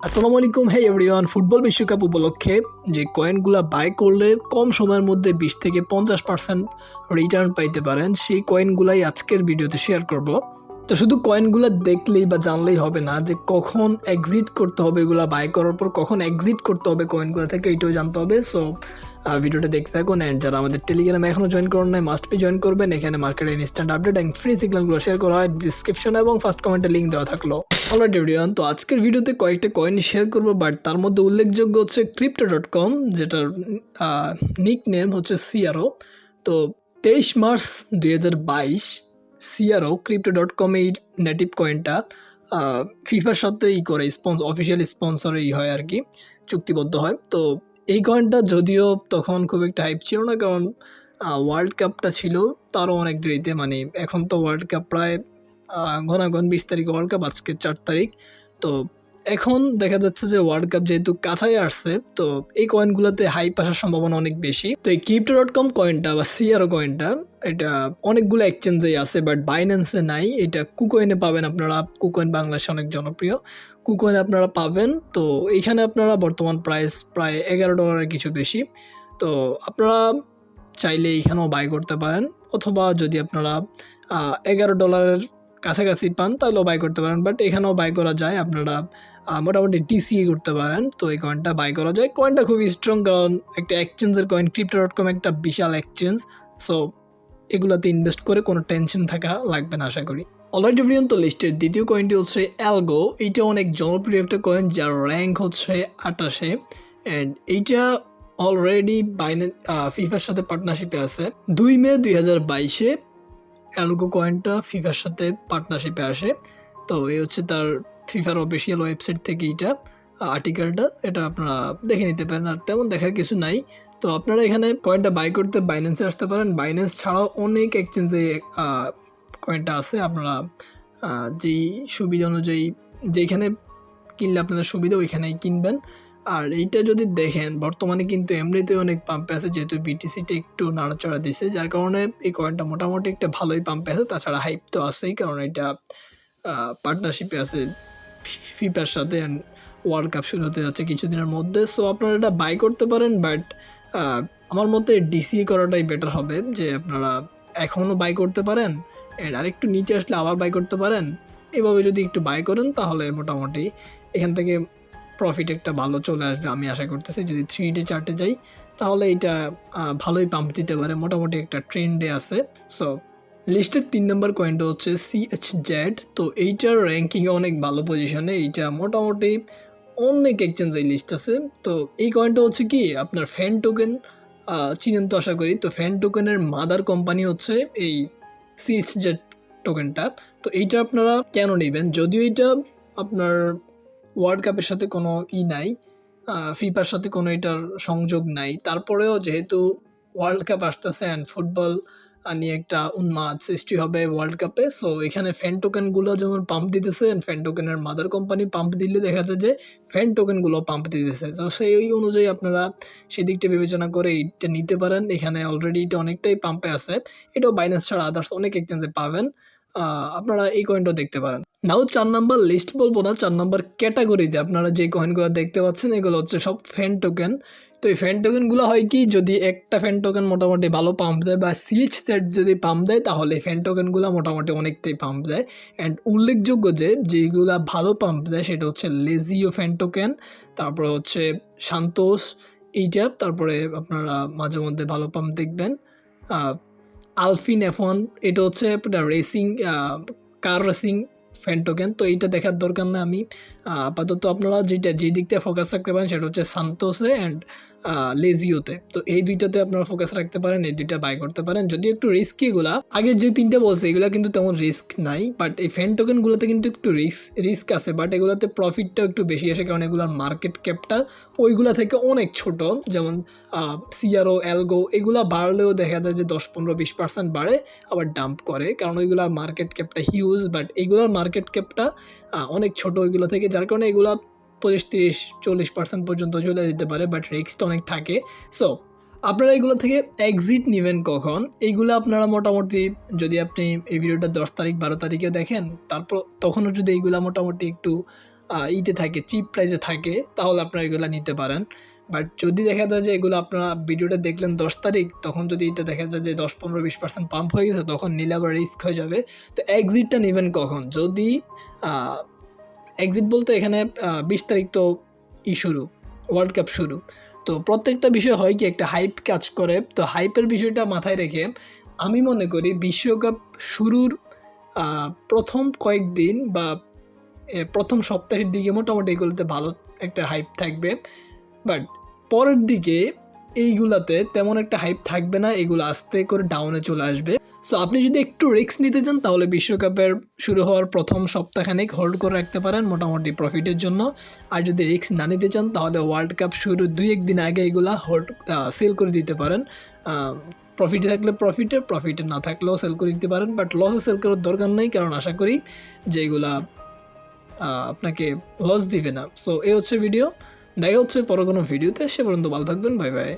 আসসালামু আলাইকুম। হে everyone, football বিশ্বকাপ উপলক্ষে যে কয়েনগুলো বাই করলে কম সময়ের মধ্যে 20 থেকে 50% রিটার্ন পাইতে পারেন, সেই কয়েনগুলাই আজকের ভিডিওতে শেয়ার করব। তো শুধু কয়েনগুলো দেখলেই বা জানলেই হবে না যে কখন এক্সিট করতে হবে, এগুলা বাই করার পর কখন এক্সিট করতে হবে কয়েনগুলো থেকে, এটাও জানতে হবে। সো ভিডিওটা দেখতে থাকুন। অ্যান্ড যারা আমাদের টেলিগ্রামে এখনও জয়েন করেন নাই, মাস্ট বি জয়েন করবেন। এখানে মার্কেটের ইনস্ট্যান্ট আপডেট অ্যান্ড ফ্রি সিগন্যালগুলো শেয়ার করা হয়। ডিসক্রিপশন এবং ফার্স্ট কমেন্টে লিঙ্ক দেওয়া থাকলো। অলরাইট এভরিওয়ান, তো আজকের ভিডিওতে কয়েকটা কয়েন শেয়ার করবো, বাট তার মধ্যে উল্লেখযোগ্য হচ্ছে crypto.com, যেটার নিক নেম হচ্ছে CRO। তো 23 মার্চ 2022 CRO crypto.com এই নেটিভ কয়েনটা ফিফার সাথে করে অফিসিয়াল স্পন্সরে হয় আর কি, চুক্তিবদ্ধ হয়। তো এই কয়েনটা যদিও তখন খুব একটা হাইপ ছিল না, কারণ ওয়ার্ল্ড কাপটা ছিল তারও অনেক দেরিতে। মানে এখন তো ওয়ার্ল্ড কাপ প্রায় ঘনাঘন 20 তারিখ ওয়ার্ল্ড কাপ, আজকে 4 তারিখ। তো এখন দেখা যাচ্ছে যে ওয়ার্ল্ড কাপ যেহেতু কাছাই আসছে, তো এই কয়েনগুলোতে হাইপ আসার সম্ভাবনা অনেক বেশি। তো এই crypto.com কয়েনটা বা CRO কয়েনটা, এটা অনেকগুলো এক্সচেঞ্জেই আছে, বাট বাইন্যান্সে নাই। এটা কুকয়েনে পাবেন আপনারা। কুকয়েন বাংলাদেশে অনেক জনপ্রিয়, কুকয়েন আপনারা পাবেন। তো এইখানে আপনারা বর্তমান প্রাইস প্রায় $11 কিছু বেশি। তো আপনারা চাইলে এইখানেও বাই করতে পারেন, অথবা যদি আপনারা $11 কাছাকাছি পান তাহলেও বাই করতে পারেন, বাট এখানেও বাই করা যায়। আপনারা মোটামুটি DCA করতে পারেন। তো এই কয়েনটা বাই করা যায়। কয়েনটা খুবই স্ট্রং, কারণ একটা এক্সচেঞ্জের কয়েন, crypto.com একটা বিশাল এক্সচেঞ্জ। সো এগুলোতে ইনভেস্ট করে কোনো টেনশন থাকা লাগবে না আশা করি। অলরেডি এভরিওয়ান, তো লিস্টের দ্বিতীয় কয়েনটি হচ্ছে অ্যালগো। এইটা অনেক জনপ্রিয় একটা কয়েন, যার র্যাঙ্ক হচ্ছে 28। অ্যান্ড এইটা অলরেডি ফিফার সাথে পার্টনারশিপে আছে। 2 মে 2022 অ্যালগো কয়েনটা ফিফার সাথে পার্টনারশিপে আসে। তো এই হচ্ছে তার ফিফার অফিসিয়াল ওয়েবসাইট থেকে এইটা আর্টিকেলটা, এটা আপনারা দেখে নিতে পারেন। আর তেমন দেখার কিছু নাই। তো আপনারা এখানে কয়েনটা বাই করতে বাইন্যান্সে আসতে পারেন। বাইন্যান্স ছাড়াও অনেক এক্সচেঞ্জে কয়েনটা আছে। আপনারা যেই সুবিধা অনুযায়ী যেখানে কিনলে আপনাদের সুবিধা ওইখানেই কিনবেন। আর এইটা যদি দেখেন, বর্তমানে কিন্তু এমনিতে অনেক পাম্পে আছে, যেহেতু বিটিসিটা একটু নাড়াচাড়া দিছে, যার কারণে এই কয়েনটা মোটামুটি একটা ভালোই পাম্পে আছে। তাছাড়া হাইপ তো আছেই, কারণ এটা পার্টনারশিপে আছে ফিফার সাথে। অ্যান্ড ওয়ার্ল্ড কাপ শুরু হতে যাচ্ছে কিছুদিনের মধ্যে। সো আপনারা এটা বাই করতে পারেন, বাট আমার মতে DCA করাটাই বেটার হবে। যে আপনারা এখনও বাই করতে পারেন, অ্যান্ড আরেকটু নিচে আসলে আবার বাই করতে পারেন। এভাবে যদি একটু বাই করেন তাহলে মোটামুটি এখান থেকে প্রফিট একটা ভালো চলে আসবে আমি আশা করতেছি। যদি 3 চার্টে যাই তাহলে এটা ভালোই পাম্প দিতে পারে, মোটামুটি একটা ট্রেন্ডে আছে। সো লিস্টের 3 নম্বর কয়েনটা হচ্ছে CHZ। তো এইটার র্যাঙ্কিংয়ে অনেক ভালো পজিশনে, এইটা মোটামুটি অনেক এক্সচেঞ্জে লিস্ট আছে। তো এই কয়েনটা হচ্ছে কি আপনার ফ্যান টোকেন, চিনেন তো আশা করি। তো ফ্যান টোকেনের মাদার কোম্পানি হচ্ছে এই CHZ টোকেনটা। তো এইটা আপনারা কেন নেবেন, যদিও এটা আপনার ওয়ার্ল্ড কাপের সাথে কোনো নাই, ফিফার সাথে কোনো এটার সংযোগ নাই, তারপরেও যেহেতু ওয়ার্ল্ড কাপ আসতেছে অ্যান্ড ফুটবল নিয়ে একটা উন্মাদ সৃষ্টি হবে ওয়ার্ল্ড কাপে। সো এখানে ফ্যান টোকেনগুলো যেমন পাম্প দিতেছে, ফ্যান টোকেনের মাদার কোম্পানি পাম্প দিলে দেখা যায় যে ফ্যান টোকেনগুলো পাম্প দিতেছে। তো সেই অনুযায়ী আপনারা সেদিকটা বিবেচনা করে এইটা নিতে পারেন। এখানে অলরেডি এটা অনেকটাই পাম্পে আছে। এটাও বাইন্যান্স ছাড়া আদার্স অনেক এক্সচেঞ্জে পাবেন। আপনারা এই কয়েনটাও দেখতে পারেন। নাও 4 নাম্বার লিস্ট বলবো না, 4 নাম্বার ক্যাটাগরিতে আপনারা যে কয়েনগুলো দেখতে পাচ্ছেন এগুলো হচ্ছে সব ফ্যান টোকেন। তো এই ফ্যান টোকেনগুলো হয় কি, যদি একটা ফ্যান টোকেন মোটামুটি ভালো পাম্প দেয় বা CHZ যদি পাম্প দেয়, তাহলে ফ্যান টোকেনগুলো মোটামুটি অনেকটাই পাম্প দেয়। অ্যান্ড উল্লেখযোগ্য যেগুলো ভালো পাম্প দেয় সেটা হচ্ছে লেজিও ফ্যান টোকেন, তারপরে হচ্ছে সান্তোস এইটা, তারপরে আপনারা মাঝে মধ্যে ভালো পাম্প দেখবেন আলফিন F1। এটা হচ্ছে আপনার racing, car racing fan token. তো এইটা দেখার দরকার না আমি আপাতত। আপনারা যে দিক থেকে ফোকাস রাখতে পারেন সেটা হচ্ছে সান্তোসে অ্যান্ড লেজিওতে। তো এই দুইটাতে আপনারা ফোকাস রাখতে পারেন, এই দুইটা বাই করতে পারেন। যদি একটু রিস্কি এগুলা, আগের যে 3টা বলছে এগুলো কিন্তু তেমন রিস্ক নাই, বাট এই ফ্যান টোকেনগুলোতে কিন্তু একটু রিস্ক আছে, বাট এগুলোতে প্রফিটটাও একটু বেশি আসে, কারণ এগুলোর মার্কেট ক্যাপটা ওইগুলা থেকে অনেক ছোট। যেমন CRO, অ্যালগো এগুলা বাড়লেও দেখা যায় যে 10-15-20% বাড়ে, আবার ডাম্প করে, কারণ ওইগুলার মার্কেট ক্যাপটা হিউজ, বাট এইগুলোর মার্কেট ক্যাপটা অনেক ছোট ওইগুলো থেকে, যার কারণে এগুলা 25-30-40% পর্যন্ত চলে যেতে পারে, বাট রিস্কটা অনেক থাকে। সো আপনারা এগুলো থেকে এক্সিট নেবেন কখন, এইগুলো আপনারা মোটামুটি যদি আপনি এই ভিডিওটা 10 তারিখ 12 তারিখে দেখেন, তারপর তখনও যদি এইগুলো মোটামুটি একটু ইতে থাকে, চিপ প্রাইসে থাকে, তাহলে আপনারা এগুলো নিতে পারেন। বাট যদি দেখা যায় যে এগুলো আপনারা ভিডিওটা দেখলেন 10 তারিখ, তখন যদি এটা দেখা যায় যে 10-15-20% পাম্প হয়ে গেছে, তখন নিলে আবার রিস্ক হয়ে যাবে। তো এক্সিটটা নেবেন কখন? যদি এক্সিট বলতে এখানে 20 তারিখ তো শুরু, ওয়ার্ল্ড কাপ শুরু। তো প্রত্যেকটা বিষয় হয় কি, একটা হাইপ কাজ করে। তো হাইপের বিষয়টা মাথায় রেখে আমি মনে করি বিশ্বকাপ শুরুর প্রথম কয়েকদিন বা প্রথম সপ্তাহের দিকে মোটামুটি এগুলোতে ভালো একটা হাইপ থাকবে। বাট পরের দিকে এইগুলাতে তেমন একটা হাইপ থাকবে না, এগুলো আস্তে করে ডাউনে চলে আসবে। সো আপনি যদি একটু রিস্ক নিতে চান, তাহলে বিশ্বকাপের শুরু হওয়ার প্রথম সপ্তাহখানেক হোল্ড করে রাখতে পারেন মোটামুটি প্রফিটের জন্য। আর যদি রিস্ক না নিতে চান, তাহলে ওয়ার্ল্ড কাপ শুরুর 2-1 দিন আগে এগুলা হোল্ড সেল করে দিতে পারেন। প্রফিটে থাকলে প্রফিটে না থাকলেও সেল করে দিতে পারেন, বাট লসে সেল করার দরকার নেই, কারণ আশা করি যে এগুলা আপনাকে লস দিবে না। সো এই হচ্ছে ভিডিও, দেখা হচ্ছে পরে কোনো ভিডিওতে। সে পর্যন্ত ভালো থাকবেন, বাই বাই।